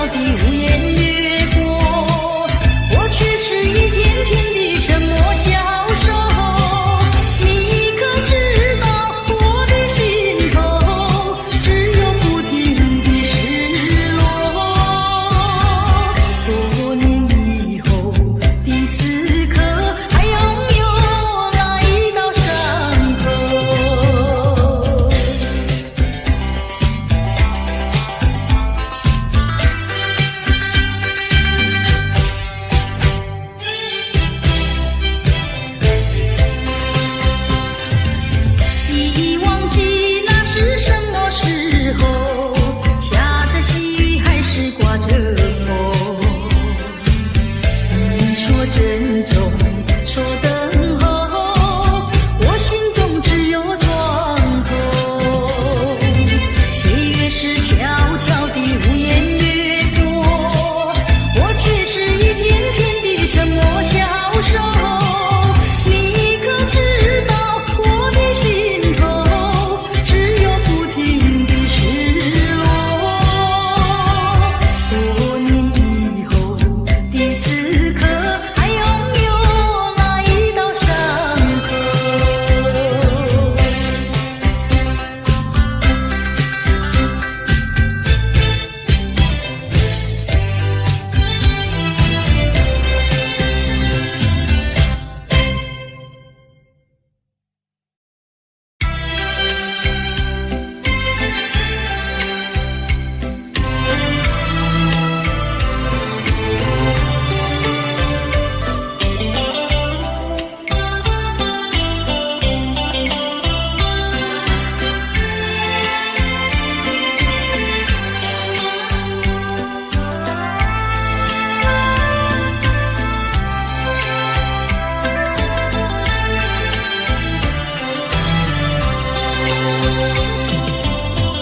的无言掠过，我却是一天天的沉默消瘦。你可知道我的心头只有不停的失落？多年以后的此刻，还拥有那一道伤口。已忘记那是什么时候，下着细雨还是刮着风。你说珍重，说等候，我心中只有窗口。岁月是悄悄地无言掠过，我却是一天天的沉默消瘦。你可知道我的心头只有不停的失落？多年以后的此刻，还拥有那一道伤口。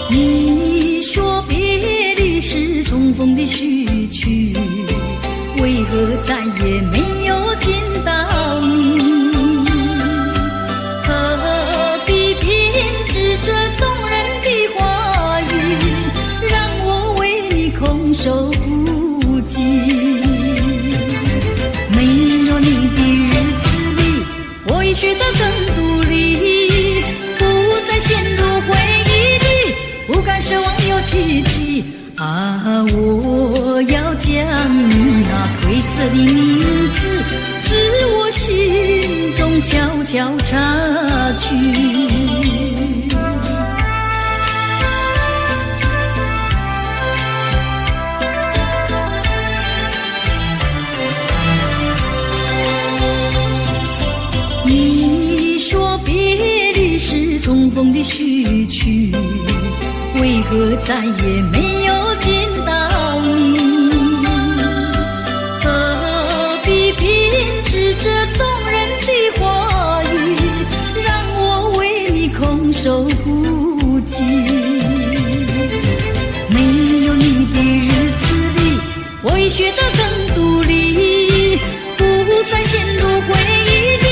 你说别离是重逢的序曲，为何再也没有见到你？何必编织这动人的话语，让我为你空守孤寂？没有你的日子里，我已学着更独立，不再陷入回忆里，不敢奢望有奇迹啊！我要将你那褪色的名字，自我心中悄悄擦去。你说别离是重逢的序曲，为何再也没有见到你？何必编织这动人的话语，让我为你空守孤寂？没有你的日子里，我已学得更独立，不再陷入回忆里，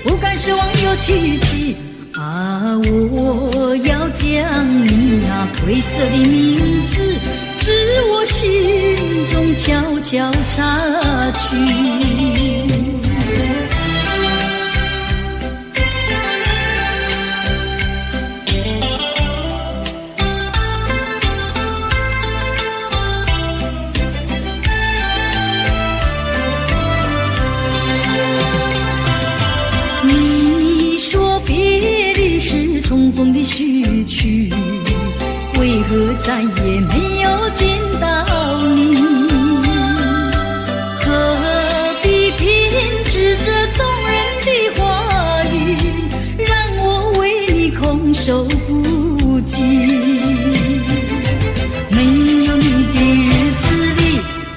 不敢奢望有奇迹啊！我要将你那褪色的名字，自我心中悄悄擦去。你说别离是重逢的序曲，为何再也没有见到你？何必编织这动人的话语，让我为你空守孤寂？没有你的日子里，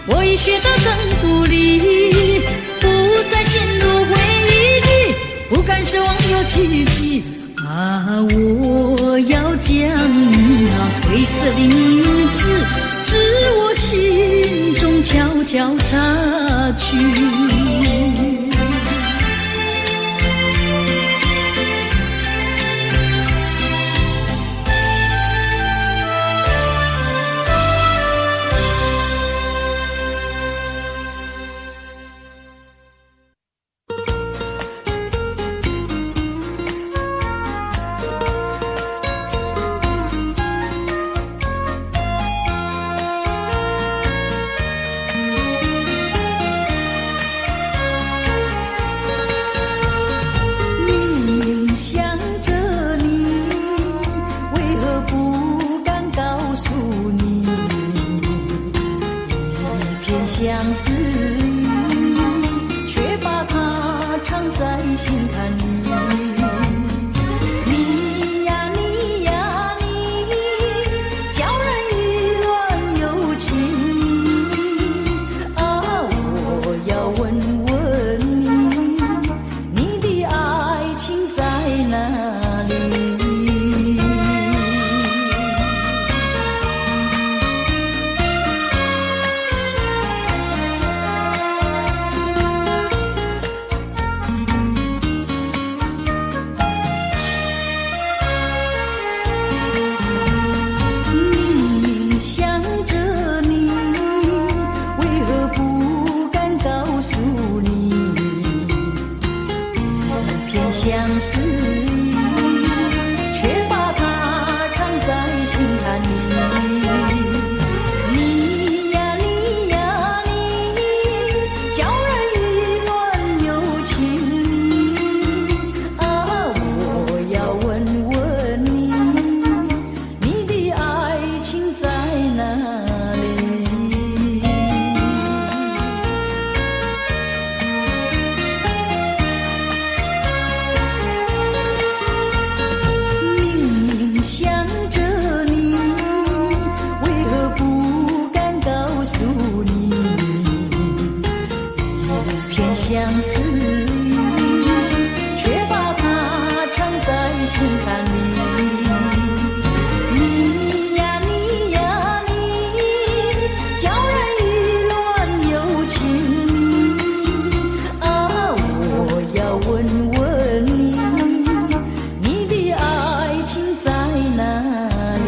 我已学得更独立，不再陷入回忆里，不敢奢望有奇迹啊！我要将你那褪色的名字，自我心中悄悄擦去。相思却把它藏在心坎里。你呀你呀你，叫人意乱又情啊！我要问问你，你的爱情在哪里？相思却把它藏在心坎里。你呀你呀你，叫人意乱又情啊！我要问问你，你的爱情在哪里？想着你，为何不敢告诉你？一片相思却把它藏在心坎里。你呀你呀你，叫人意乱又情啊！我要问问你，你的爱情在哪里？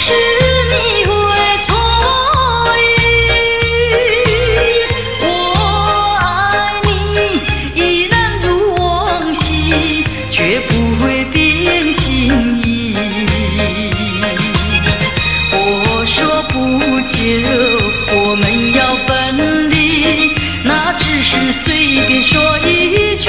是你会错意，我爱你依然如往昔，绝不会变心意。我说不久我们要分离，那只是随便说一句。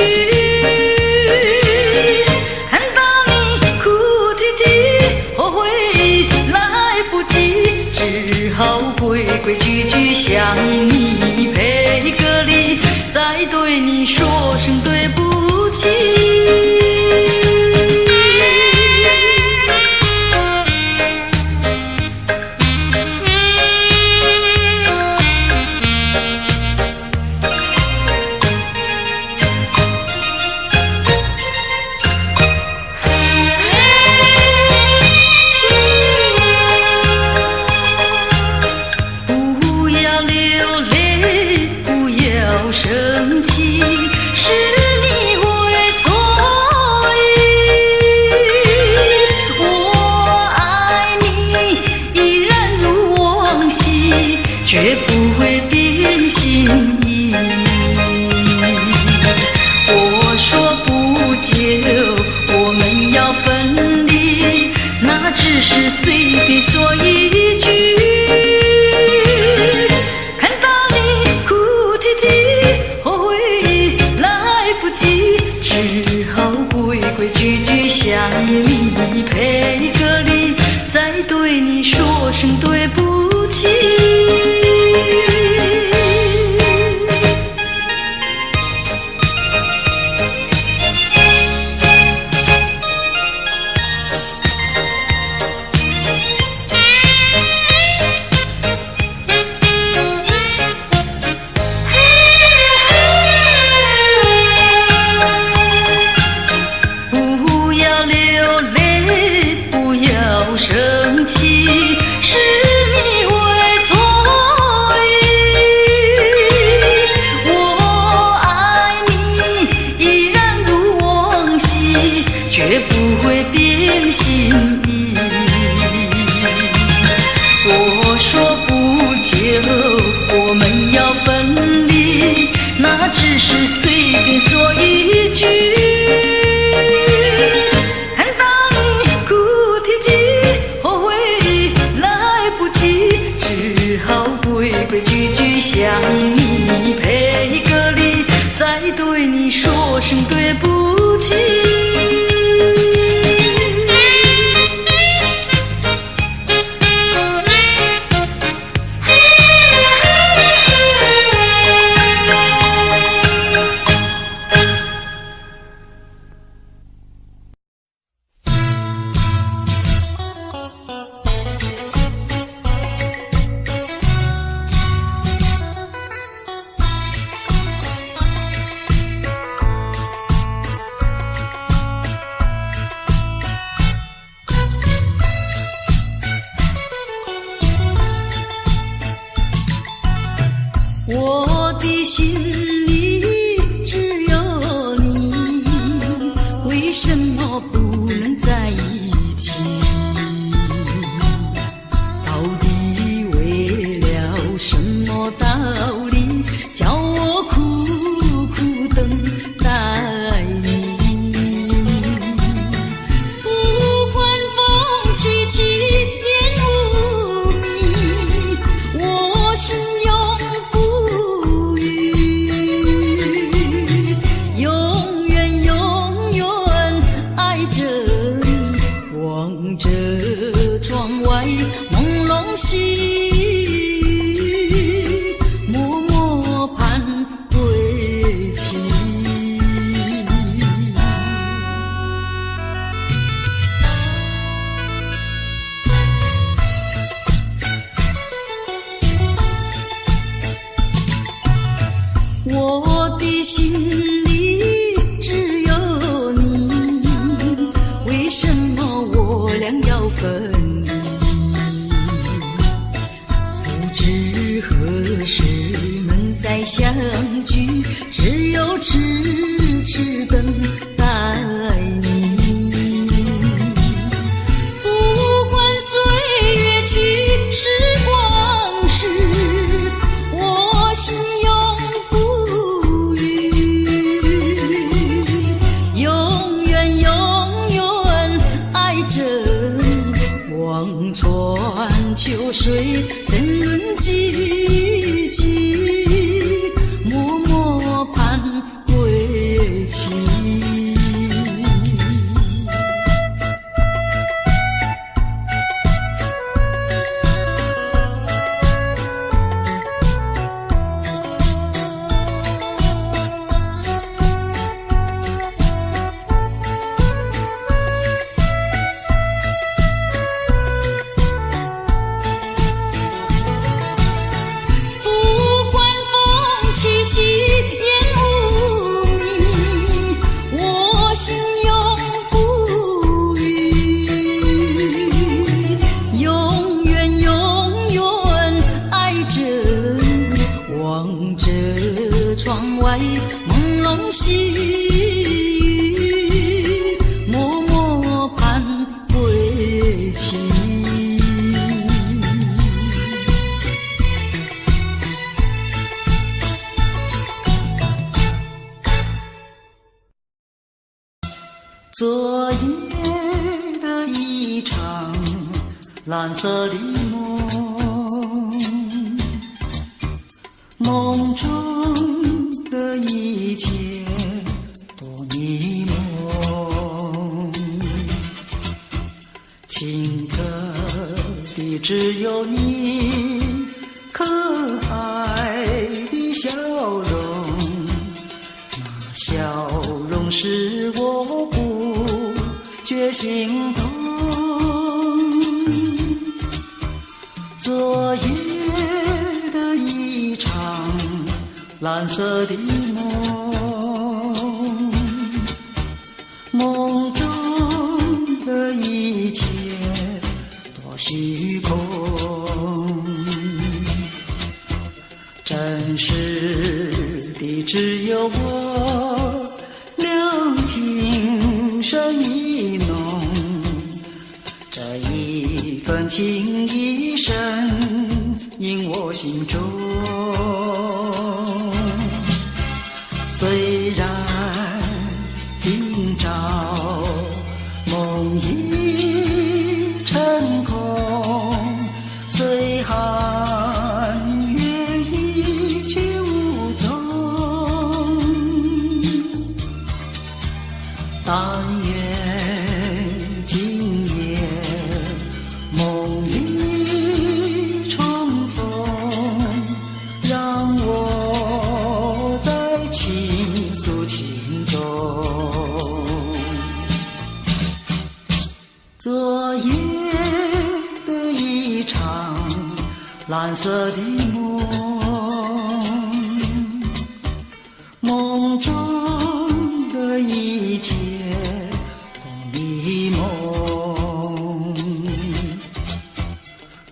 只好规规矩矩向你赔个礼，再对你说声对不起。生气是你会错意，我爱你依然如往昔，绝不会变心意。我说不久我们要分离，那只是随便说一句。只好规规矩矩向你赔个礼，再对你说声对不起。哭泣。我的心里只有你，为什么不能在一起？到底为了什么道理，叫我苦苦等待你？不管风起起，烟雾迷，我心永不永远永远爱着你，望着窗外朦胧星，默默盼归期。我的心里只有你，为什么我俩要分离？不知何时能再相聚，只有痴痴等待你。不管岁月去，时光逝，我心永不永远永远爱着你，望穿秋水，深润寂寂，默默盼归期。不管风起起，烟雾迷，我心永不永远永远爱着你，望着窗外朦胧星，默默盼归期。昨夜的一场蓝色的梦，梦中的一切多迷蒙，清澈的只有你可爱的笑容，那笑容使我不觉心痛。昨夜的一场蓝色的梦，梦中的一切多虚空，真实的只有我，两情深意浓，这一份情意深印我心中。虽然今朝梦已成空，岁寒月已去无踪，但愿今夜梦里重逢，让我再倾诉情衷。昨夜的一场蓝色的梦，梦中的一切都迷蒙，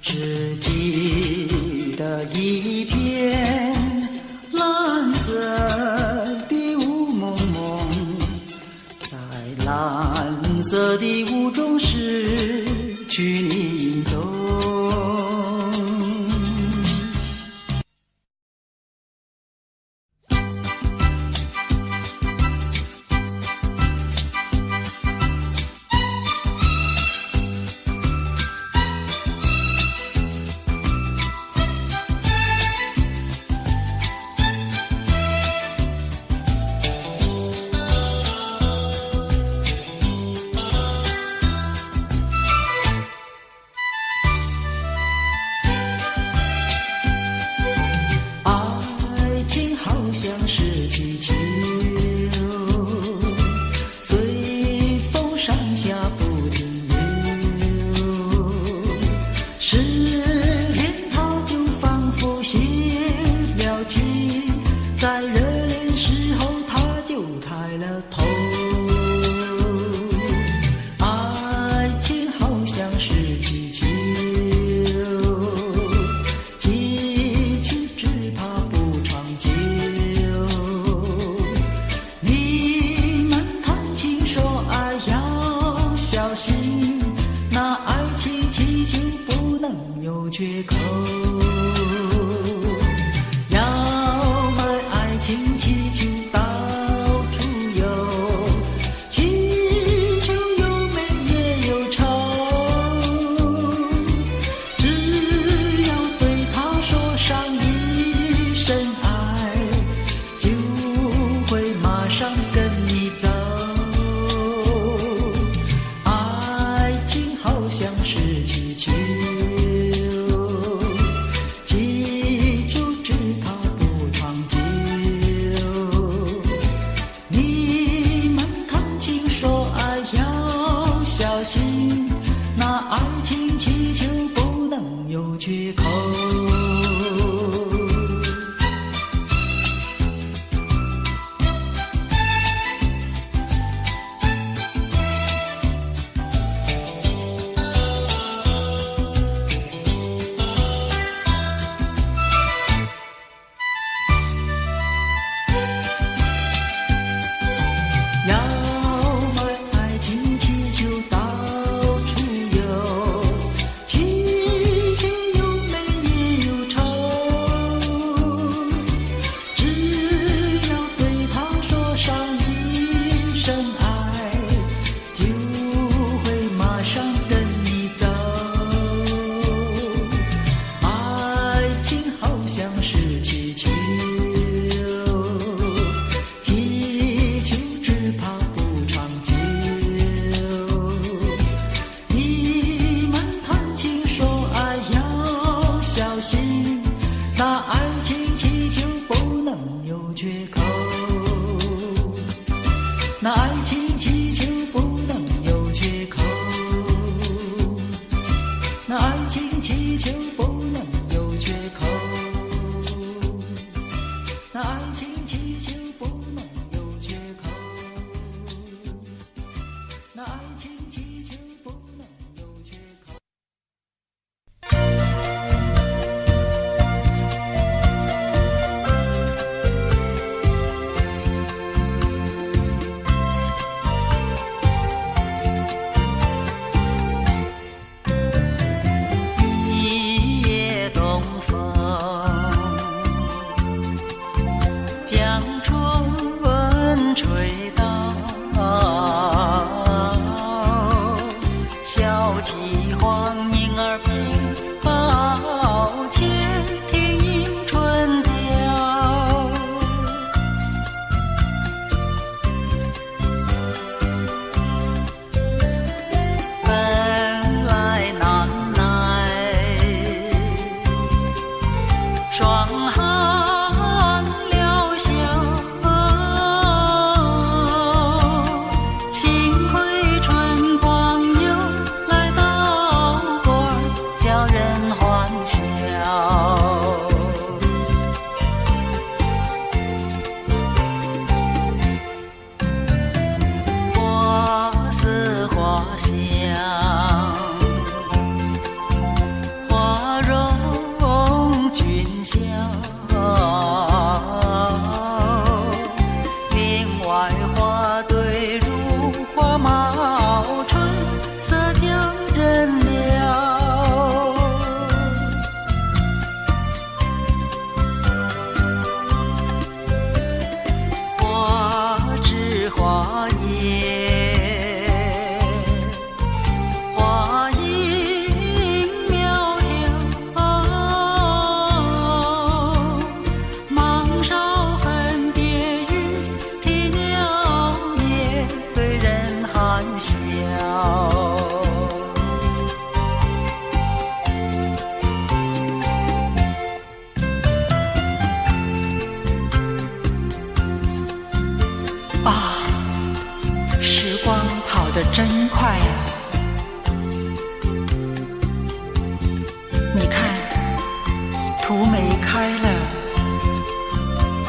只记得一片蓝色的雾蒙蒙，在蓝色的雾中失去你影踪。像是气球，随风上下不停留，失恋它就仿佛泄了气，在热恋时候它就抬了头。爱情好像是气球，气球只怕不长久。缺口，要买爱情气球到处游，气球有美也有丑，只要对他说上一声爱，就会马上跟你走。爱情好像是气球，那爱情气球不能有缺口。要买爱情气球到处游，气球有美也有丑，只要对他说上一声爱，就会马上跟你走。爱情好像是气球，气球只怕不长久。你们谈情说爱要小心，那爱情气球不能有缺口。那爱情光跑得真快呀！你看，土梅开了，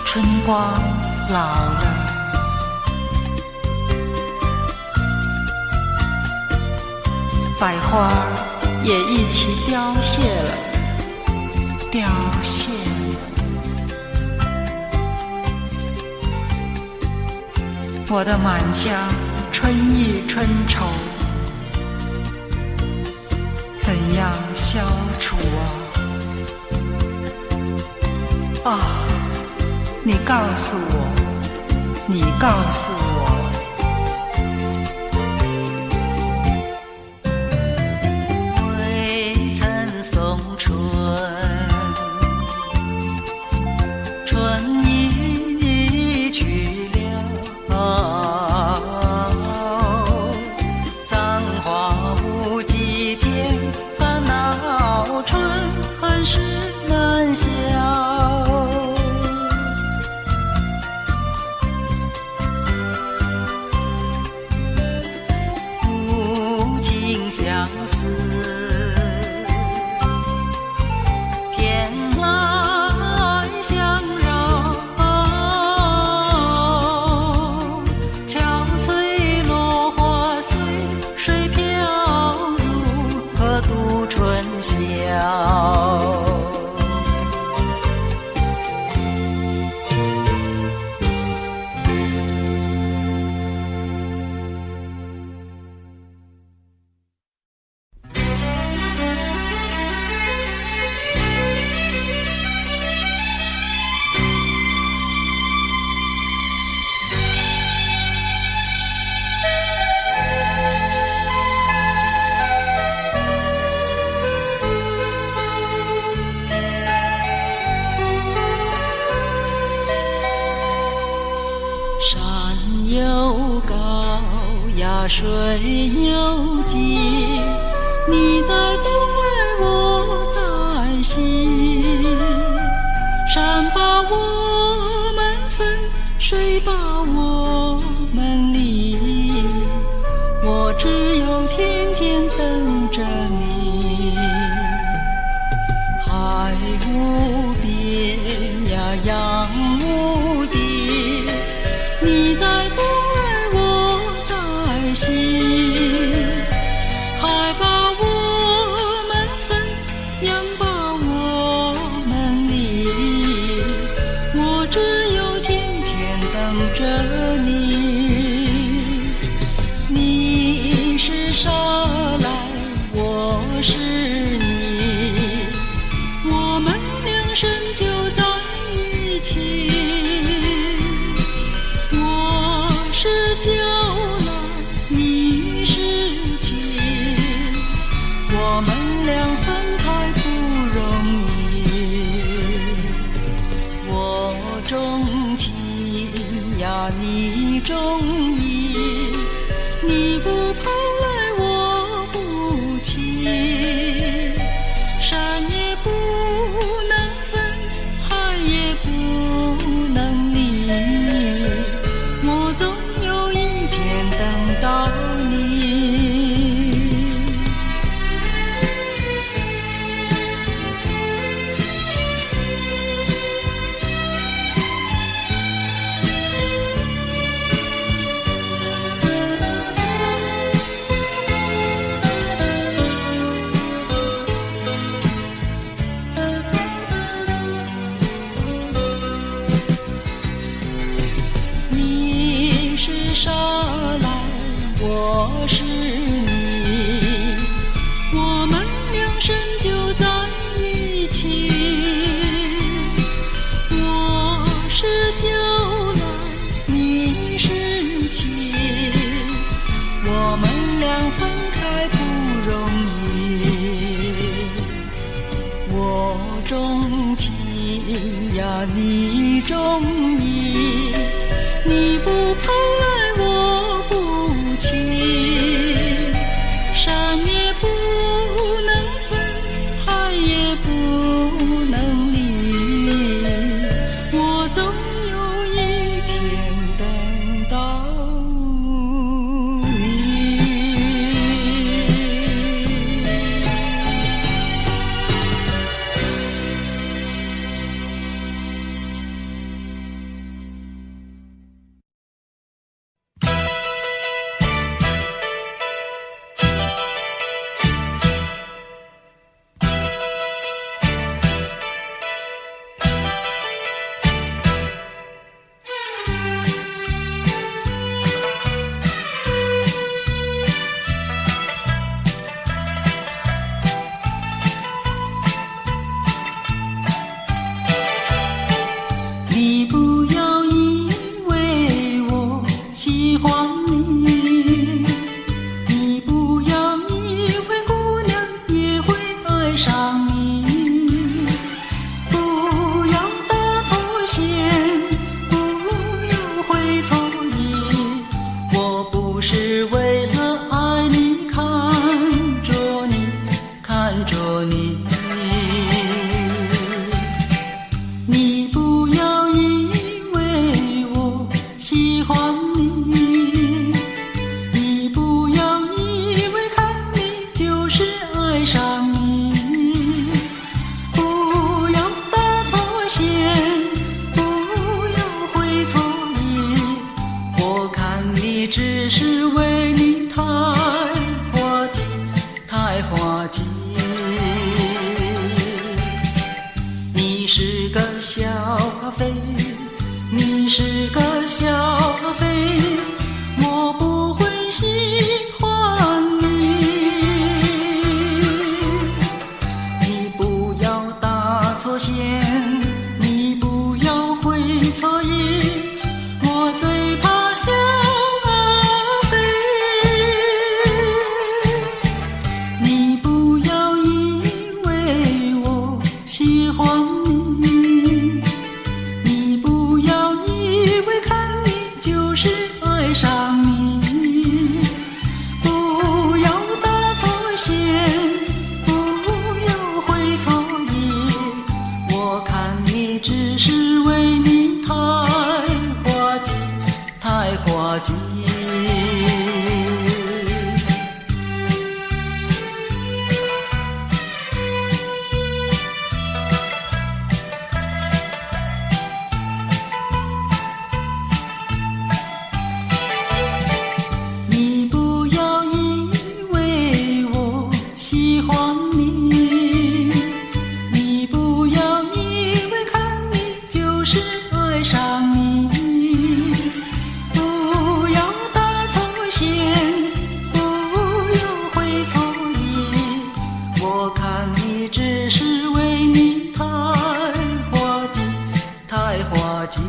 春光老了，百花也一起凋谢了，凋谢了。我的满腔春意春愁，怎样消除啊？啊，你告诉我，你告诉我。未曾送春，春已去了，葬花无几天，烦恼春恨事难消。无情相思，偏来相扰，憔悴落花随水飘入，何度春宵？山又高呀，水又急，你在东来，我在西。山把我们分，水把我们离，我只有天天等着你。海无边呀，洋无底，你在东来，我在西。海把我们分，洋把我们离，我只有天天等着你。你是沙来，我是你，我们两生就在一起。是酒来，你是情，我们俩分开不容易。我钟情呀，你钟意，你不跑来，我不弃。山也不能分，海也不能离，我总有一天等到你。你是沙来，我是你，我们两生就在一起。我是酒来，你是情，我们俩分开不容易。我钟情呀，你钟意，你不跑来，我不弃。山也不能分，海也不能离，我总有一天等到你。你不要以为姑娘也会爱上你，不要搭错线，不要会错意。我不是为了爱你看着你，看着你。你不要以为我喜欢你，你不要以为看你就是爱上你，不要搭错线，不要会错意。我看你只是为你太滑稽，太滑稽。你是个小咖啡，你是个小咖啡，我不会喜欢你。你不要搭错线，你不要会错意，我最怕小咖啡。你不要以为我喜欢你，你不要以为看你就是爱上你，不要搭错线，不要会错意。我看你只是为你太滑稽，太滑稽。你不要以为我喜欢你，你不要以为看你就是爱上你，不要搭错线，不要会错意。我看你只是为你太滑稽，太滑稽。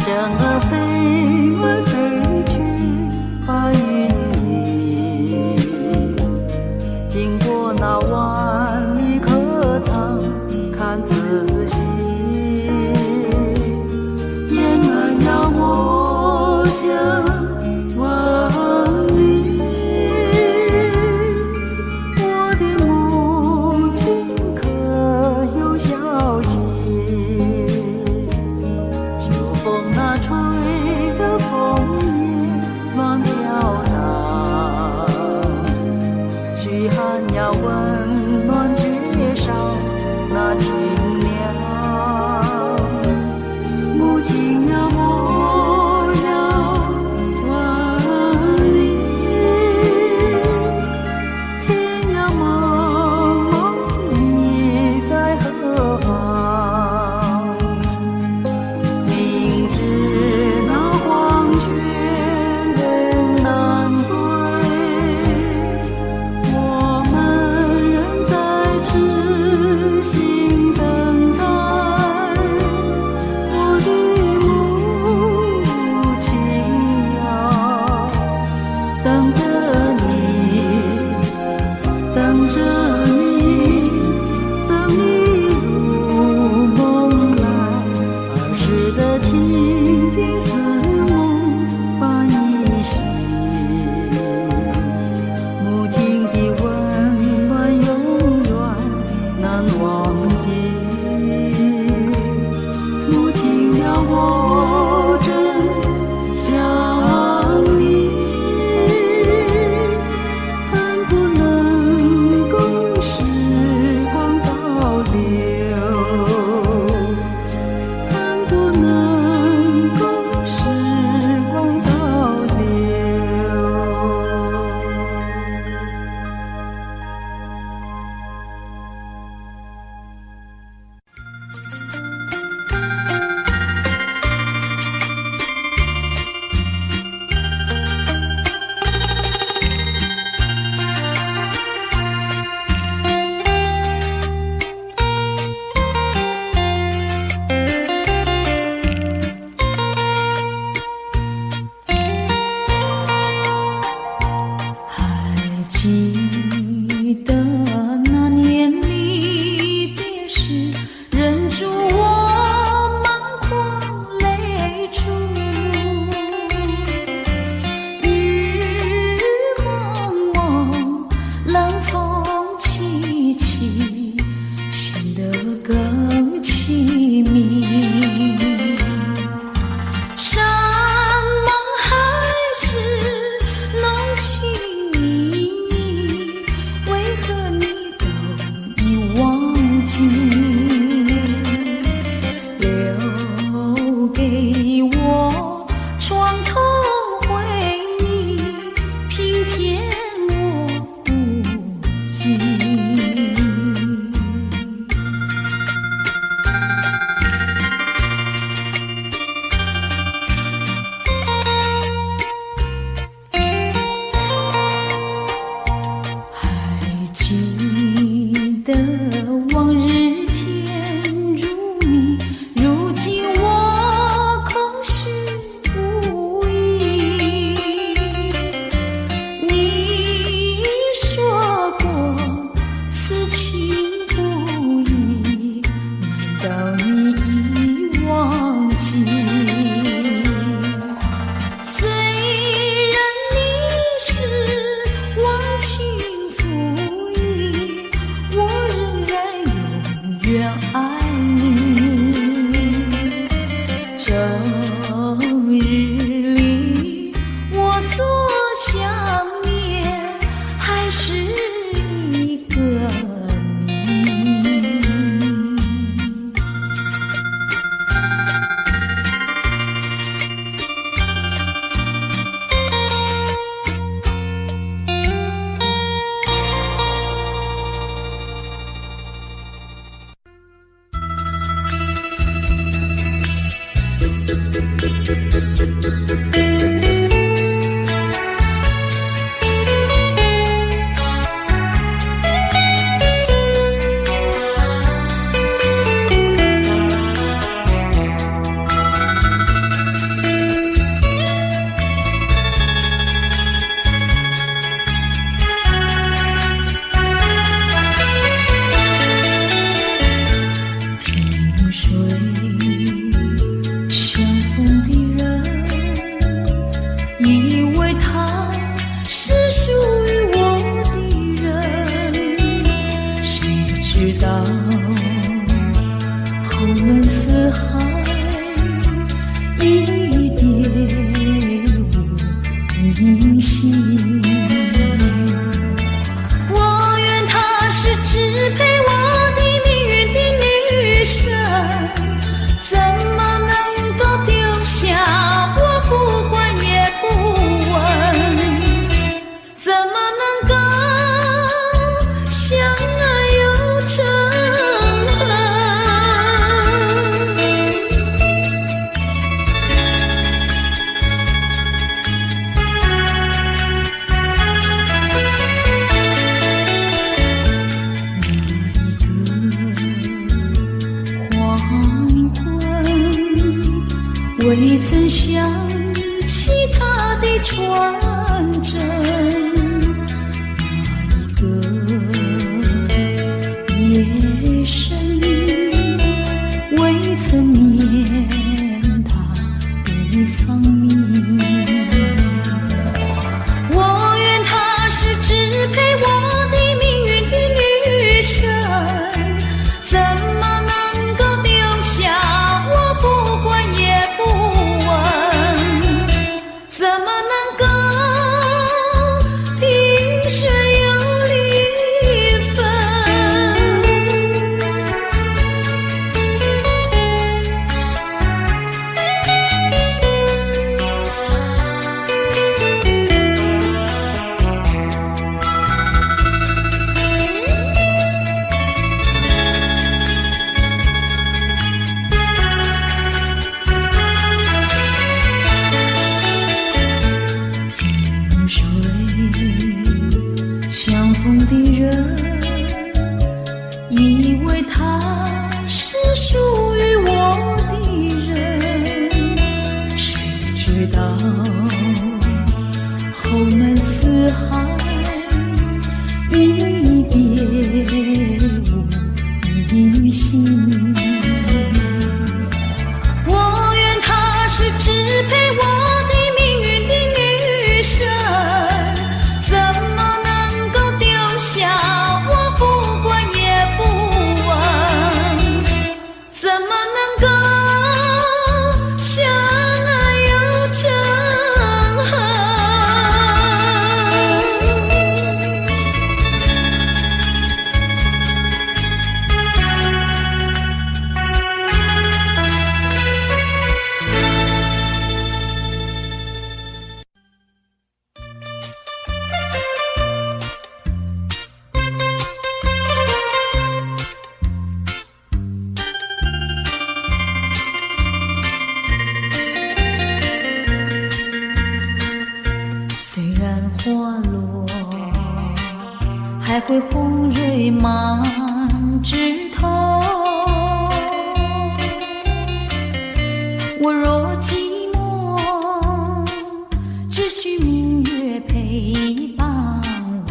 燕儿飞来飞去，白云里，经过那万里客舱，看仔细。燕儿呀，我想问你，我的母亲可有消息？风那吹的枫叶乱飘荡，嘘寒呀温暖缺少那清凉。母亲呀，我要问你，天呀茫茫，你在何方？明知那黄泉未曾想起他的传真，那一个夜深，未曾念他的芳名。我愿她是支配我的命运的女神，怎么能够丢下我不管也不问？怎么能够萍水有离分？相逢的人以为他是属于我的人，谁知道后门四海一别无音信。我愿她是支配我的命运的女神，怎么能够丢下我不管也不问？怎么能够相爱又憎恨？虽然花落，还会红蕊满枝头。我若寂寞，只需明月陪伴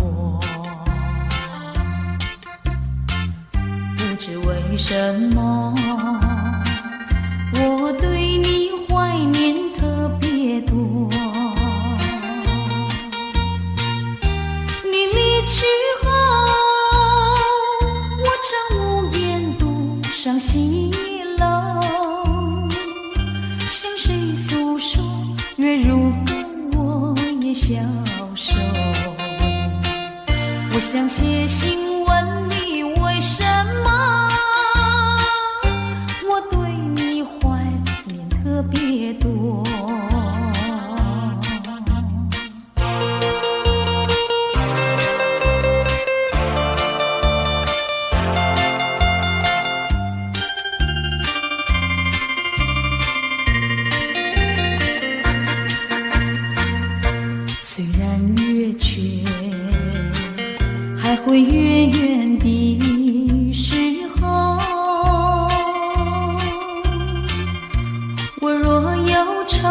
我。不知为什么，我对你怀念特别多。去后，我常无言独上西楼，向谁诉说？月如歌，我也消瘦。我想写信问你，为什么我对你怀念特别多？虽然月缺，还会远远的时候，我若忧愁，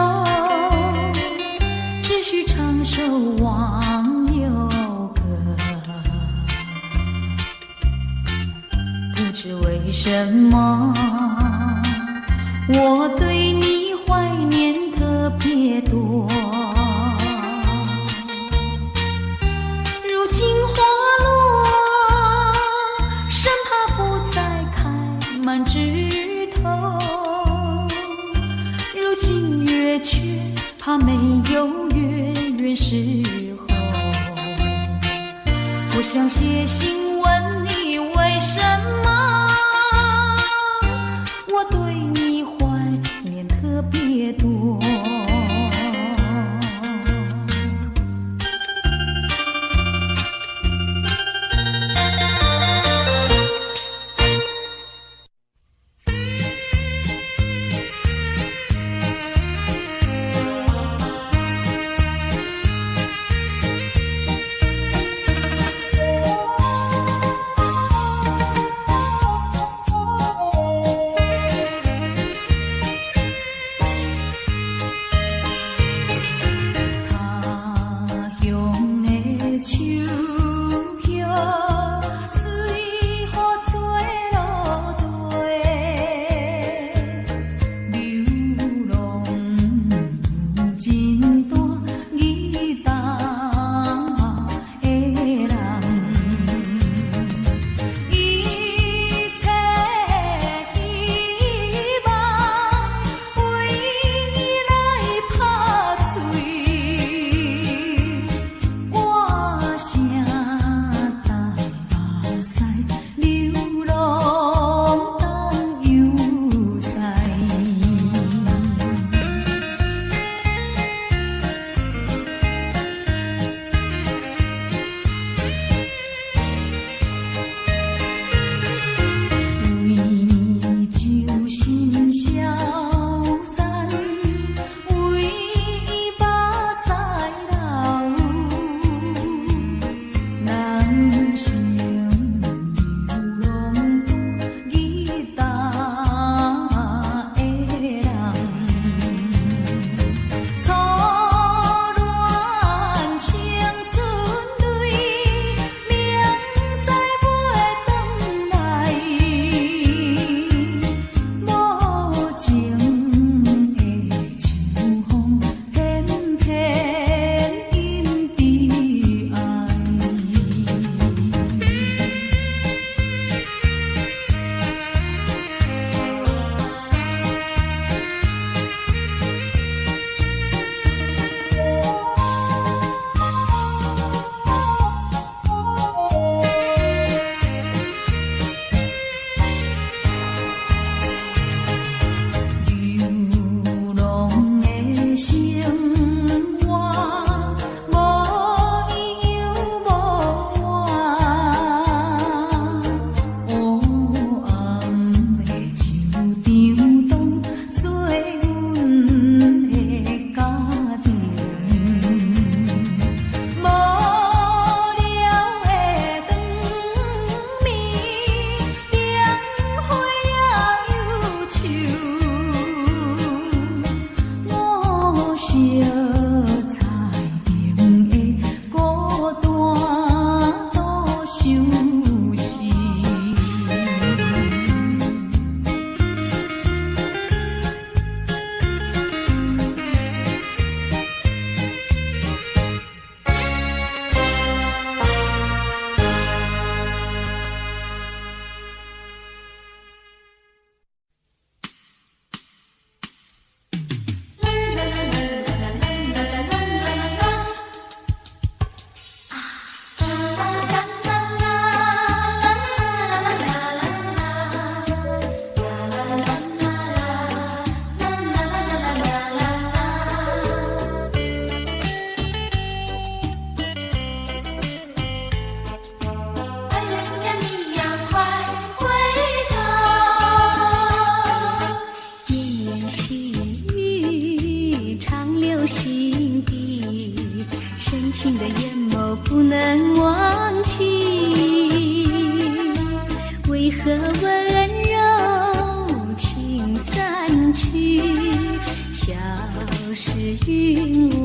只需唱首忘忧歌。不知为什么，我对你怀念特别多。如今花落，生怕不再开满枝头。如今月缺，怕没有月圆时候。我想写信问你，为什么我对你怀念特别多？菜田的孤单多伤心。深情的眼眸不能忘记，为何温柔情散去，消失云雾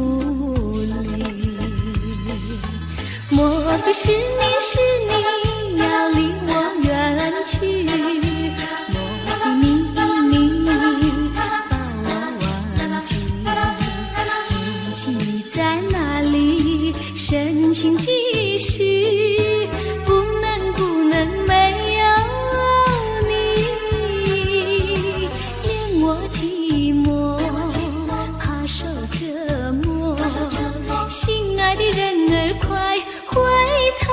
里。莫非是你要离我远去，莫非你把我忘记，如今你在哪里？深情继续，不能没有你，任我寂寞，怕受折磨，心爱的人儿快回头。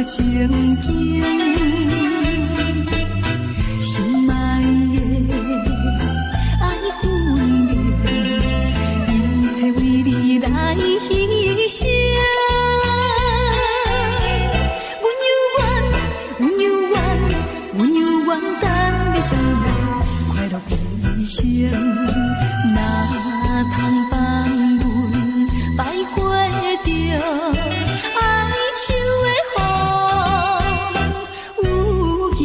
情景，心爱的爱分明，一切为你来牺牲。阮犹原等你回来，快乐一生，哪通放阮摆过着哀愁的风有形。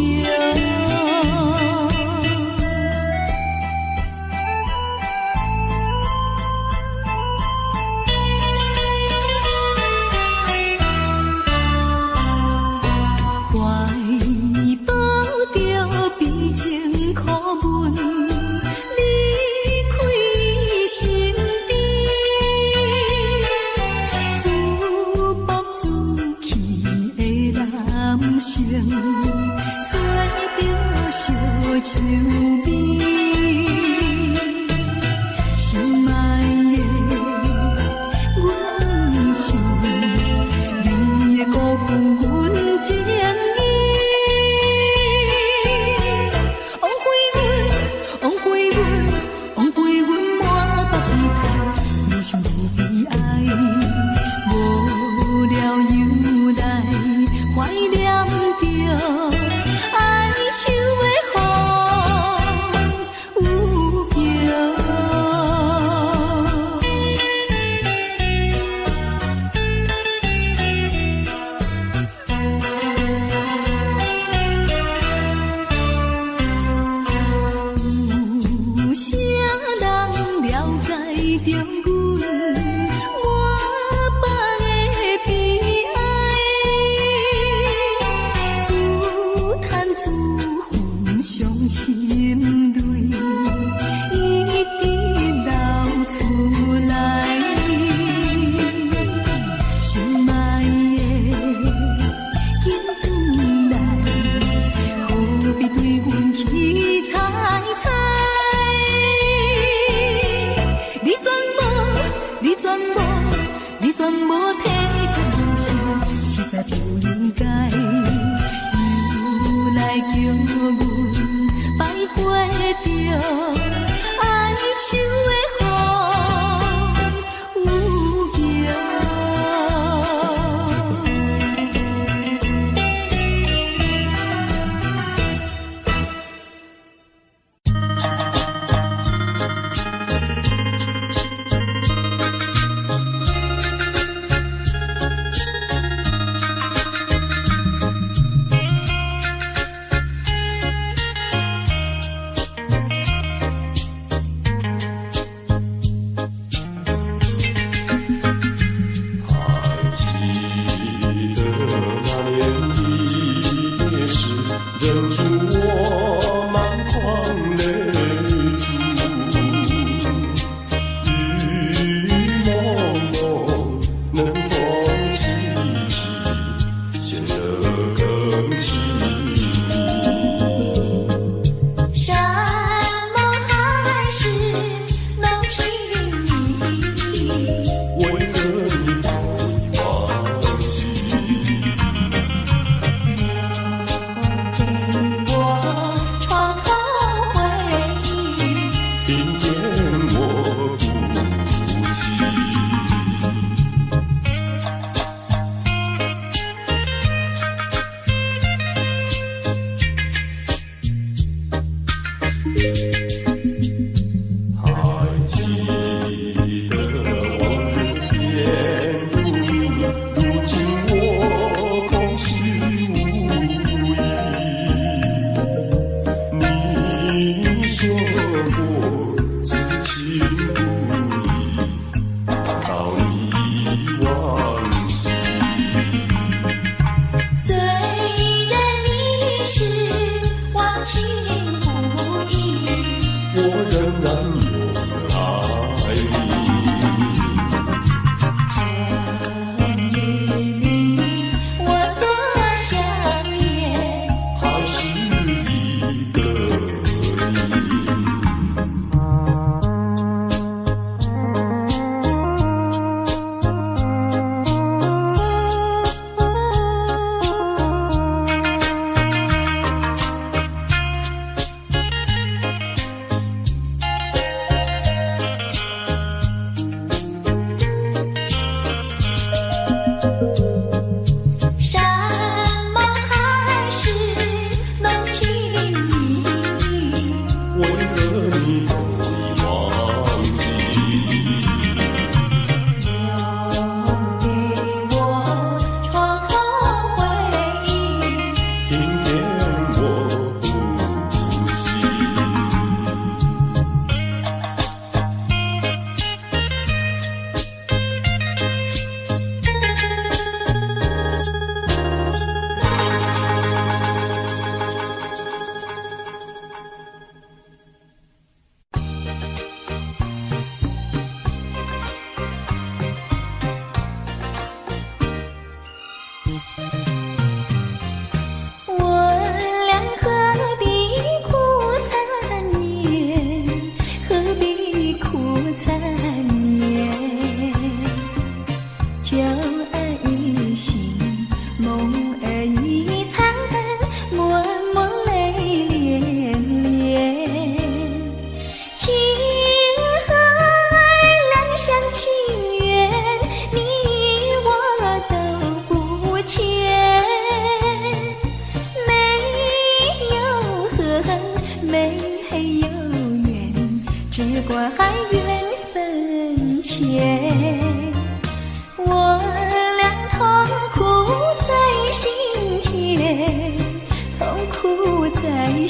怀抱着悲情苦闷，离开身边，自暴自弃的男性，做着小愁眉。心爱的阮是你的辜负阮情意。无聊又来怀念着哀愁的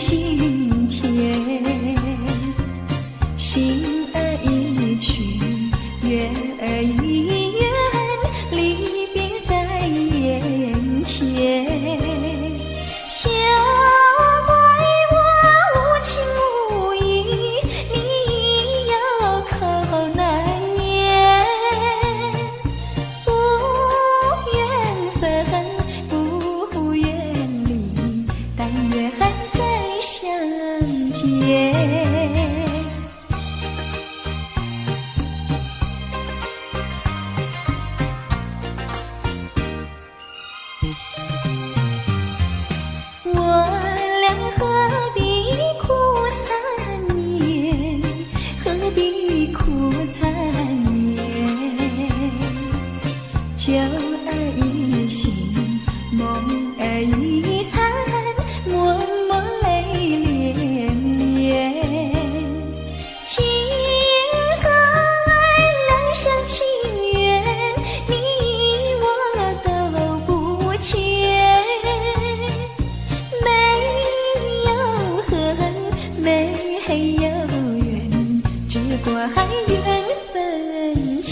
心田，心儿一去，月儿一圆，离别在眼前。小怪我无情无义，你有口难言。不缘分，不缘离，但愿再相见。我俩何必苦缠绵，何必苦缠绵？酒儿一醒，梦儿一残，默默泪连连。情和爱两厢情愿，你我都不欠。没有恨，没有怨，只怪缘分浅。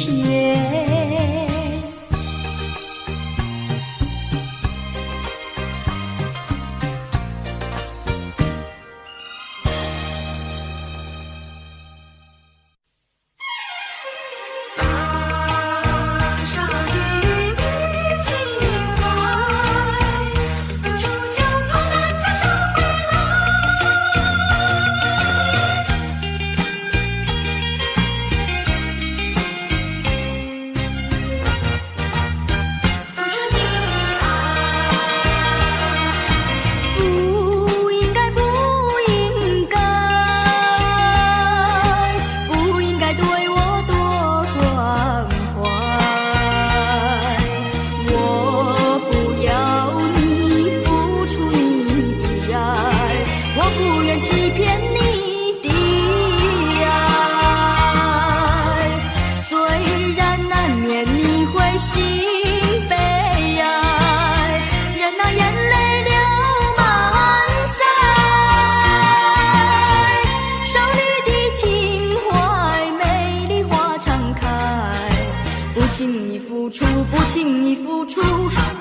不轻易付出，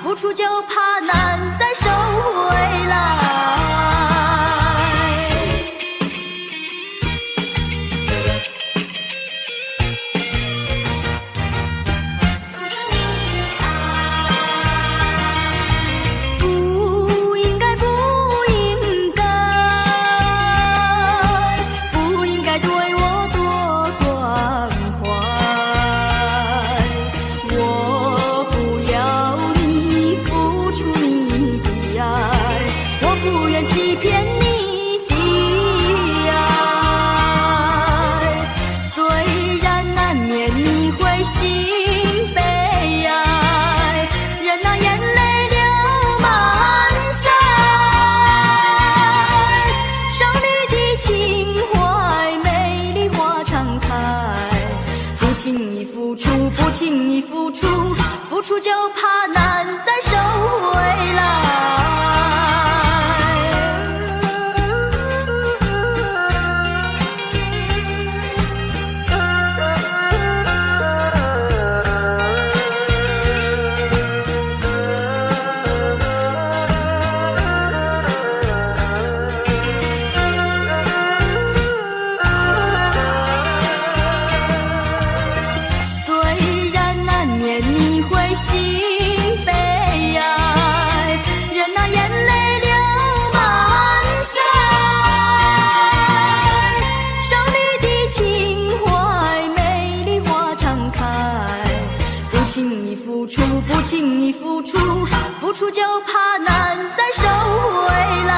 付出就怕难再收回来。不应该，不应该，不应该对我多关怀。我不要你付出你的爱，我不愿欺骗你的爱。虽然难免你会心悲哀，任那眼泪流满腮。少女的情怀，美丽花常开。不轻易付出，不轻易付出，付出就怕难再收回来。虽然难免你会心悲哀，任那眼泪流满腮。少女的情怀，美丽花常开。不轻易付出，不轻易付出，付出就怕难再收回来。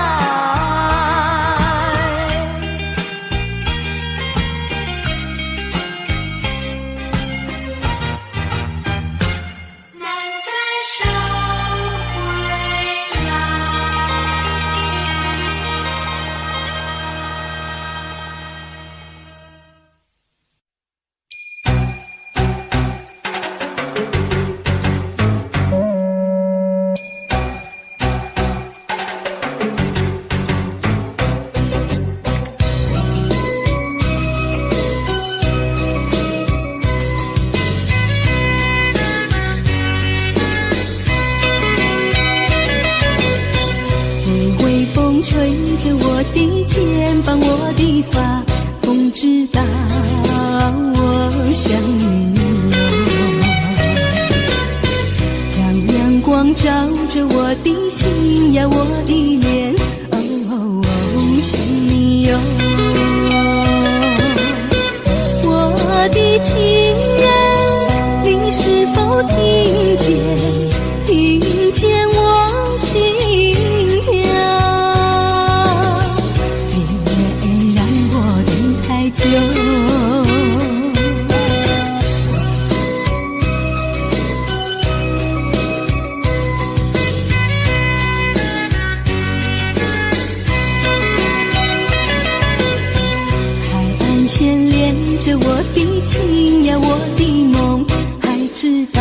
风吹着我的肩膀，我的发，风知道我想你哟。让阳光照着我的心呀，我的脸，想你哟。我的情人，你是否听见我心跳？别让我等太久。海岸线连着我的情呀，我的梦，还知道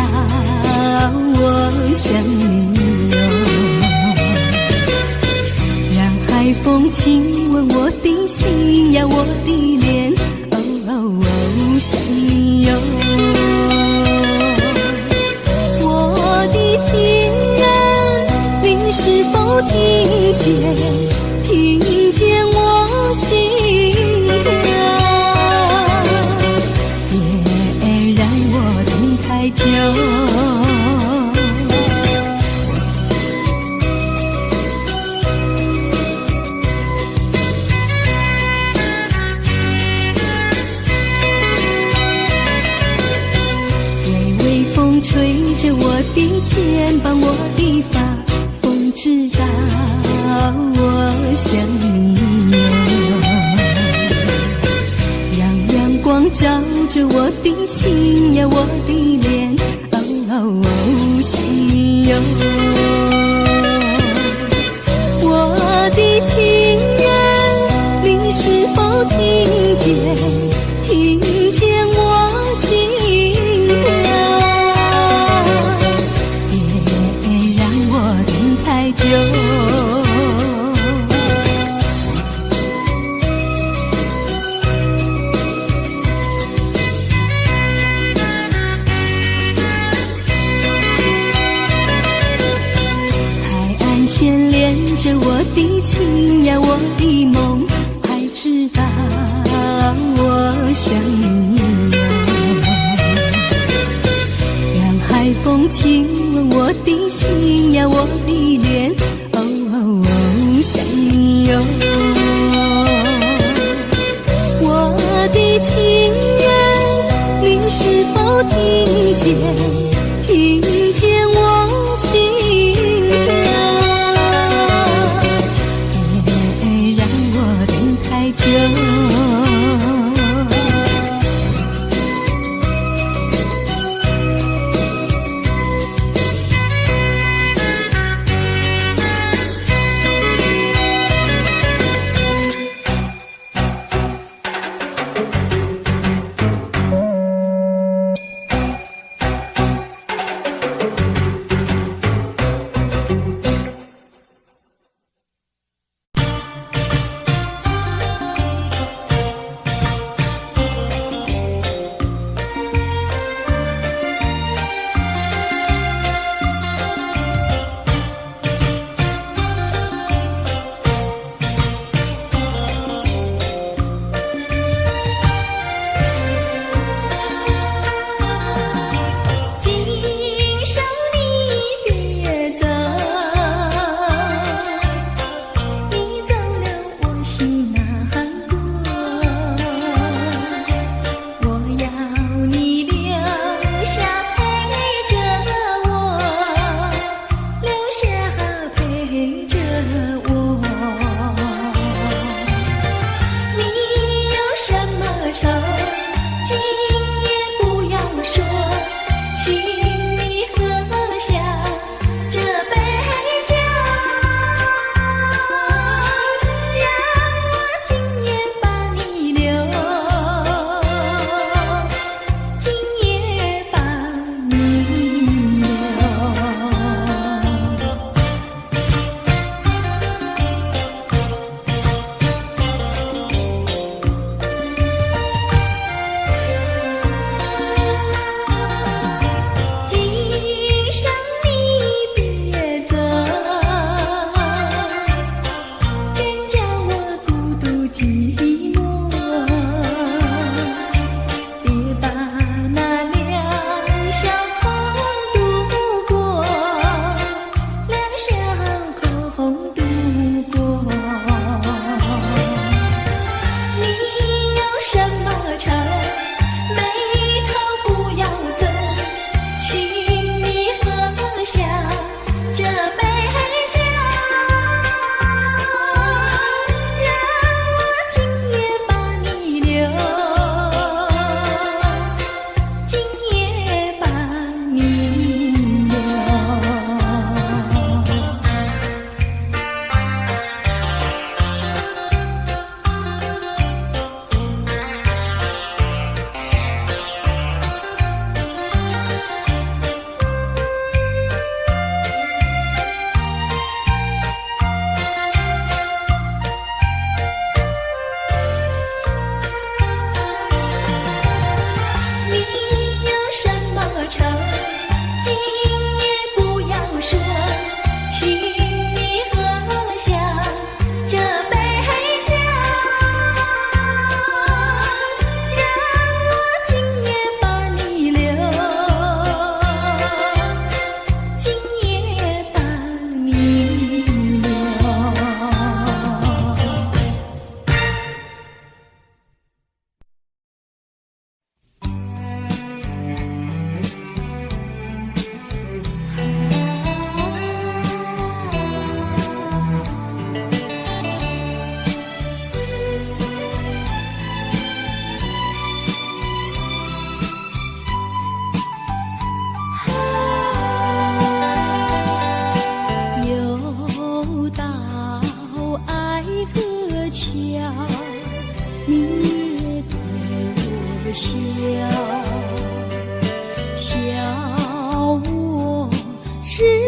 我想你哟。让海风亲吻我的心呀，我的脸，想你哟。我的情人，你是否听见我心跳？别让我等太久。吹着我的肩膀，我的发，风知道我想你哟。让阳光照着我的心呀，我的脸，想你哟。我的情人，你是否听见我心跳？太久。海岸线连着我的情呀，我的梦，还知道我想你哟。让海风亲吻我的心呀，我的脸，想你哟。我的情人，你是否听见我心跳？别让我等太久。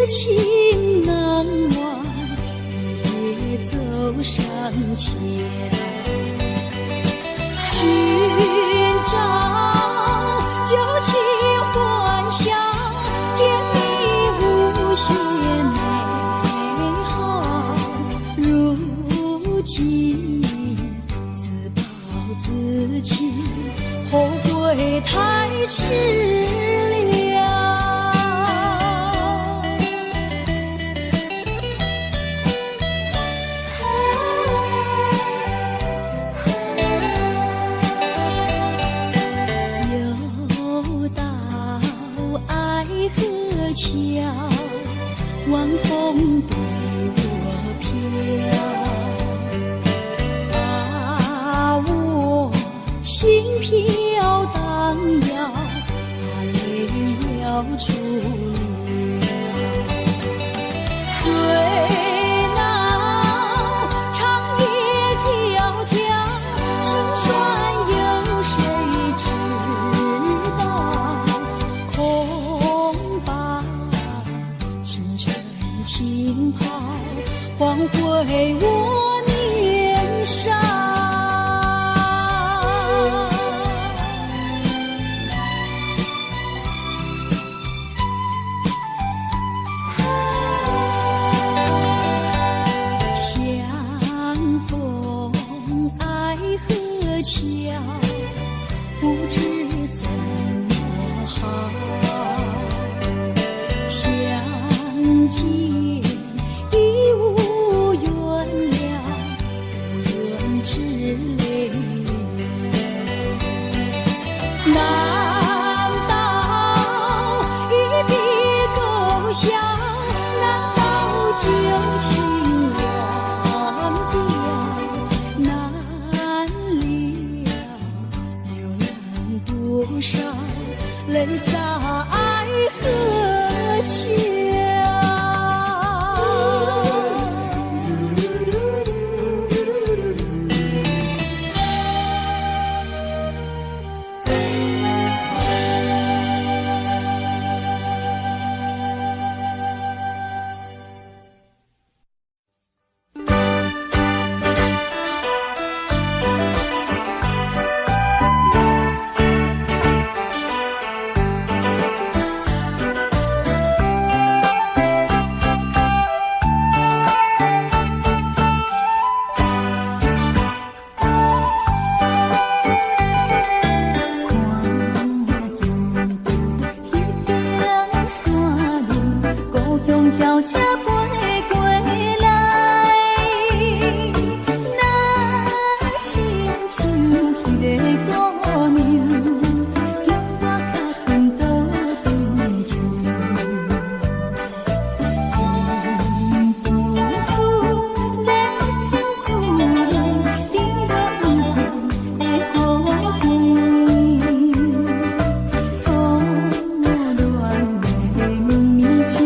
情难忘，也走上桥，寻找旧情欢笑，甜蜜无限美好。如今自暴自弃，后悔太迟了。又到爱河桥，晚风对我飘，我心飘荡摇，怕泪要出了。岁闹长夜迢迢，心酸有谁知道？恐怕青春浸泡，换回我年少。相逢爱河桥，不知怎么好。相见已无缘了，无缘之泪。难道一笔勾销？难道旧情忘掉？难了流浪多少泪洒爱河桥。叫车飞过来，若亲像迄个姑娘，叫我脚踏倒边去。忍不住连想自然，甜落雨的好天，错乱的绵绵情。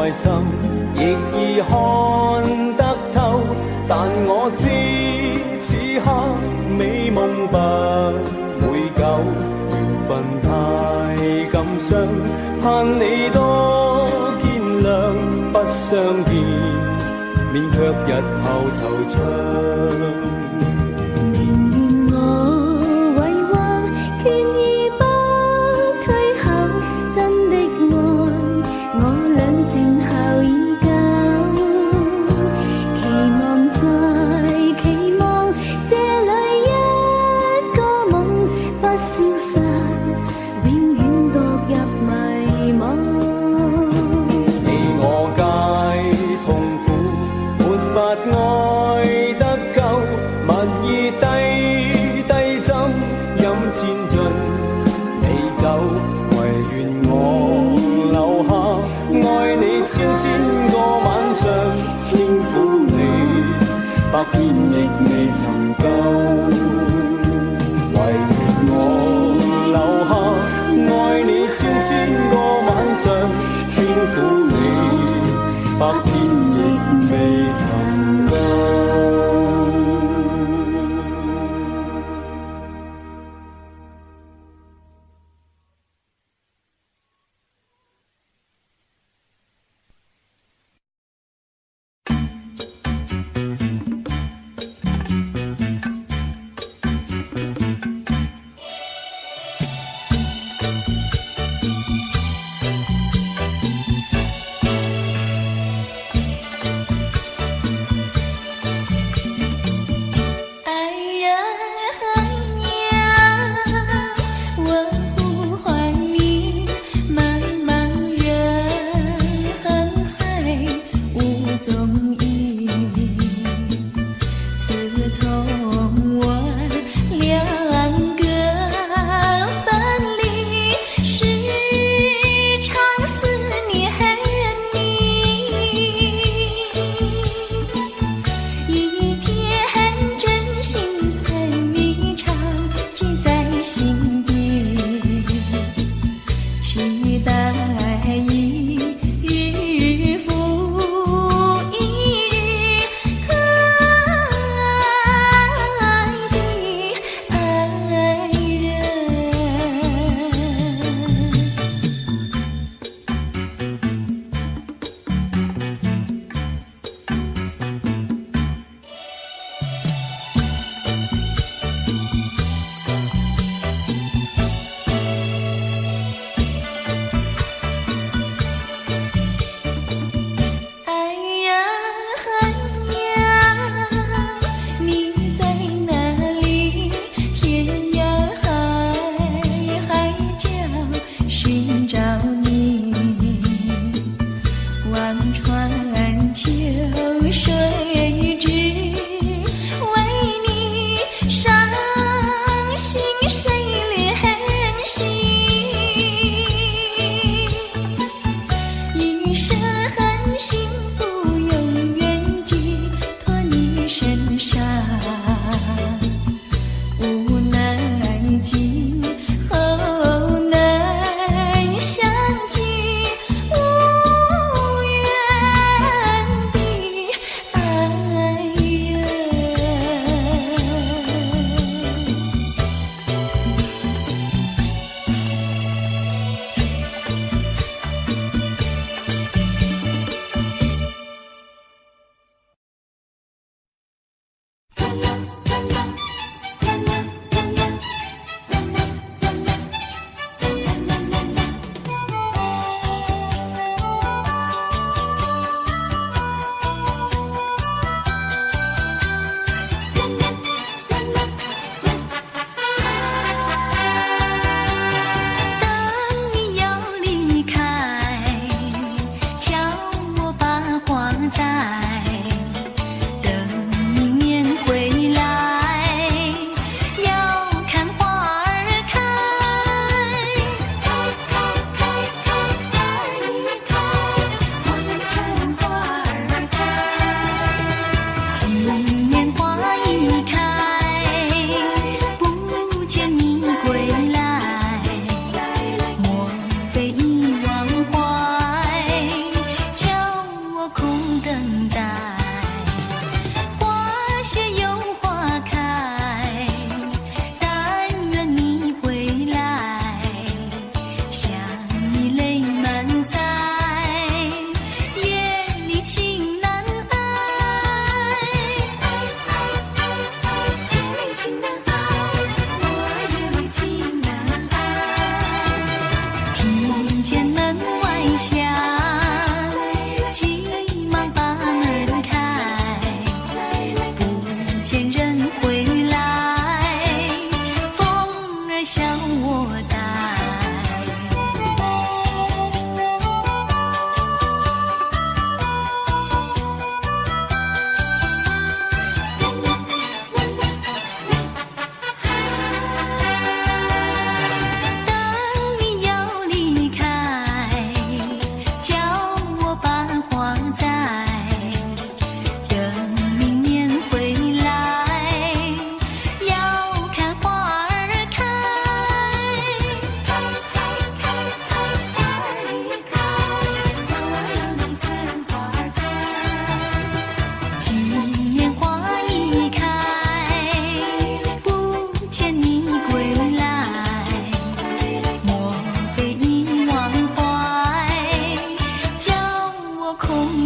內心，亦已看得透。但我知此刻美夢不會久，緣分太感傷，盼你多見諒。不相見，免卻日後惆悵。百遍亦未曾夠，唯願我留下，愛你千個晚上，輕撫你，百遍亦未曾夠。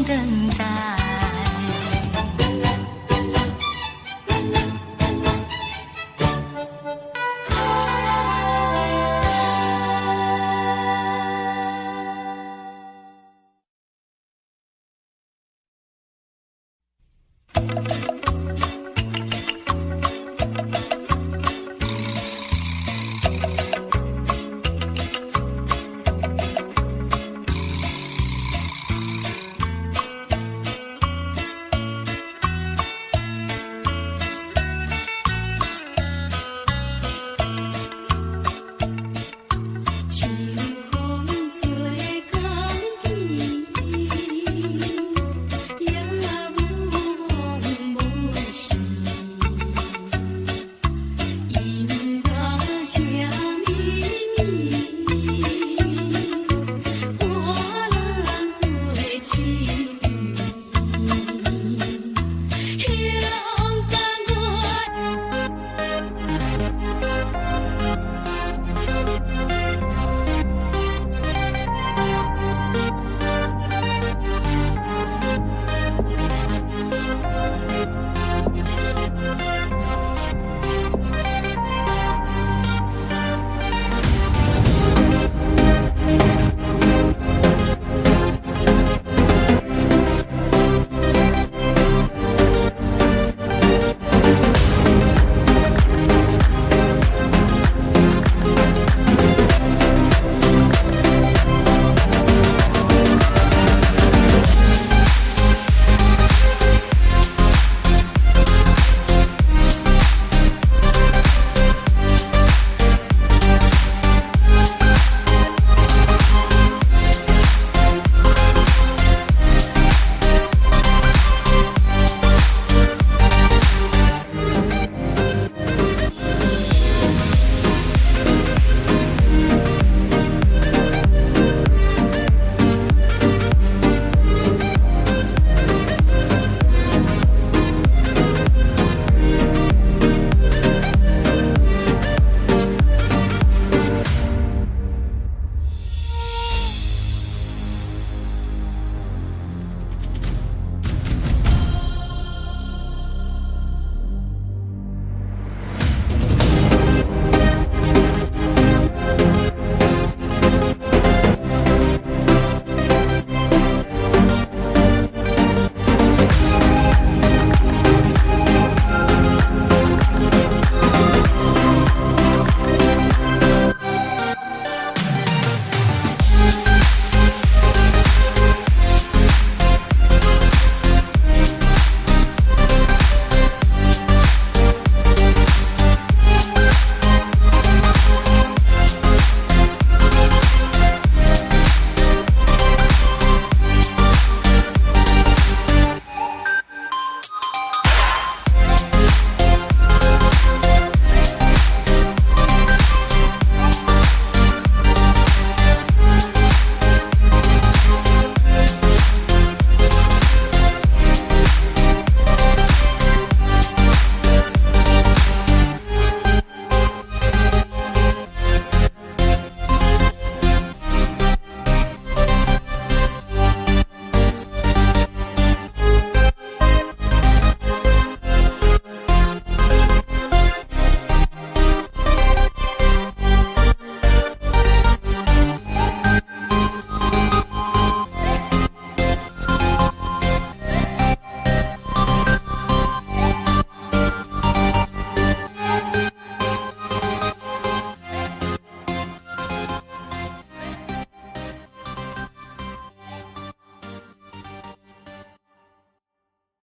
等待。